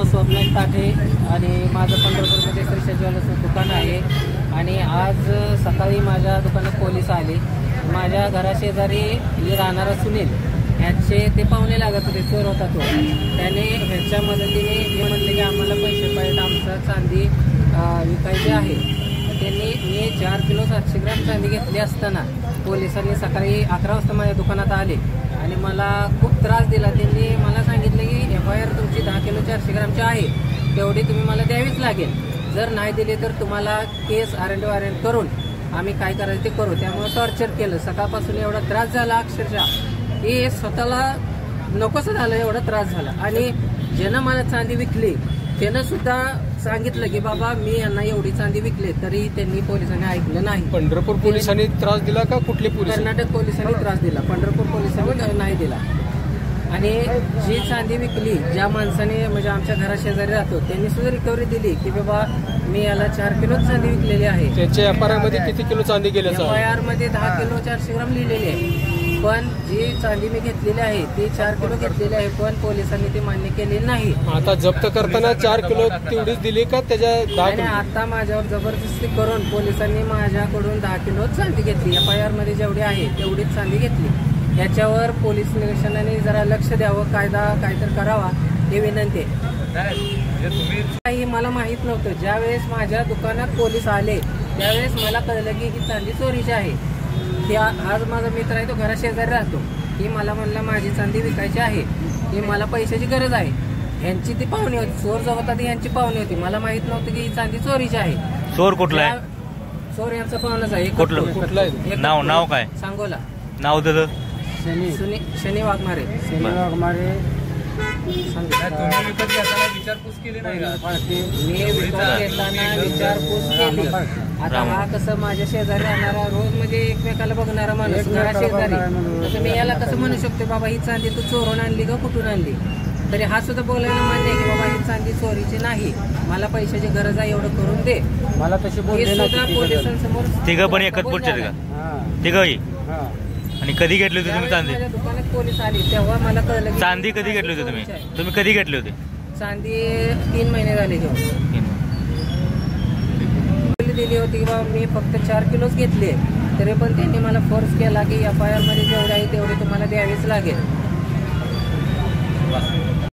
स्वप्नील ताठे आणि माझं पंढरपूरमध्ये श्री ज्वेलर्सचं दुकान आहे। आणि आज सकाळी माझ्या दुकानात पोलीस आले। माझ्या घराशेजारी जे राहणारा सुनील ह्याचे ते पाहुणे लागत होते, चोर होता तो। त्याने ह्याच्या मदतीने हे म्हणले की आम्हाला पैसे पाहिजेत, आमचं चांदी विकायची आहे। त्यांनी मी 4 किलो 700 ग्रॅम चांदी घेतली असताना पोलिसांनी सकाळी 11 वाजता माझ्या दुकानात आले आणि मला खूप त्रास दिला। त्यांनी मला सांगितलं की FIR तुमची 10 किलो 400 ग्रॅमची आहे, तेवढी तुम्ही मला द्यावीच लागेल। जर नाही दिली तर तुम्हाला केस वॉरंट करून आम्ही काय करायचं ते करू। त्यामुळे टॉर्चर केलं। सकाळपासून एवढा त्रास झाला अक्षरशः की स्वतःला नकोसं झालं, एवढा त्रास झाला। आणि ज्यानं मला चांदी विकली त्यानं सुद्धा सांगितलं की बाबा मी यांना एवढी चांदी विकली, तरी त्यांनी पोलिसांनी ऐकलं नाही। पंढरपूर पोलिसांनी त्रास दिला का कुठले पोलीस? कर्नाटक पोलिसांनी त्रास दिला, पंढरपूर पोलिसांनी नाही दिला। आणि जी चांदी विकली ज्या माणसाने म्हणजे आमच्या घराशेजारी राहतो त्यांनी सुद्धा रिकव्हरी दिली की बाबा मी याला 4 किलो चांदी विकलेली आहे। त्याच्या FIR मध्ये किती किलो चांदी गेली? FIR मध्ये 10 किलो 400 ग्राम लिहिलेली आहे, पण जी चांदी मी घेतलेली आहे ती 4 किलो घेतलेली आहे, पण पोलिसांनी ती मान्य केलेली नाही। आता जप्त करताना 4 किलो तेवढीच दिली का त्याच्या 10 किलो? आता माझ्यावर जबरदस्ती करून पोलिसांनी माझ्याकडून 10 किलो चांदी घेतली। FIR मध्ये जेवढी आहे तेवढीच चांदी घेतली। याच्यावर पोलीस निरीक्षकांनी जरा लक्ष द्यावं, कायतर करावा हे विनंती आहे। मला माहित नव्हतं, ज्यावेळेस माझ्या दुकानात पोलीस आले त्यावेळेस मला कळलं की ही चांदी चोरीची आहे। आज माझा मित्र आहे तो घराशेजारी राहतो, की मला म्हणला माझी चांदी विकायची आहे, की मला पैशाची गरज आहे। यांची ती पाहुणी होती, चोर जो होता ती यांची पाहुणी होती। मला माहित नव्हतं की ही चांदी चोरीची आहे। चोर कुठला आहे? चोर यांचा पाहुणाच आहे। कुठला आहे? नाव काय? सांगोला। नाव त्याचं शनी वाघमारे। विचारपूस केली नाही का? मी विकत घेताना विचारपूस केली। आता हा कसं माझ्या शेजारी राहणारा रोज म्हणजे एकमेकाला बघणारा माणूस घराशेजारी, तसं मी याला कसं म्हणू शकतो बाबा ही चांदी तू चोरून आणली का कुठून आणली? तरी हा सुद्धा बोलायला मान्य आहे की बाबा ही चांदी चोरीची नाही, मला पैशाची गरज आहे, एवढं करून दे मला। तशी सुद्धा पोलिसांसमोर तिघं पण एकच पुढचे का? तिघंही? आणि कधी घेतली होती तुम्ही चांदी? दुकानात पोलीस आली तेव्हा मला कळलं। चांदी कधी घेतली होती तुम्ही कधी घेतली होती चांदी? 3 महिने झाले घेऊन। दिली होती की बाबा मी फक्त 4 किलोच घेतले, तरी पण त्यांनी मला फोर्स केला की FIR मध्ये जेवढे आहे तेवढे तुम्हाला द्यावीच लागेल।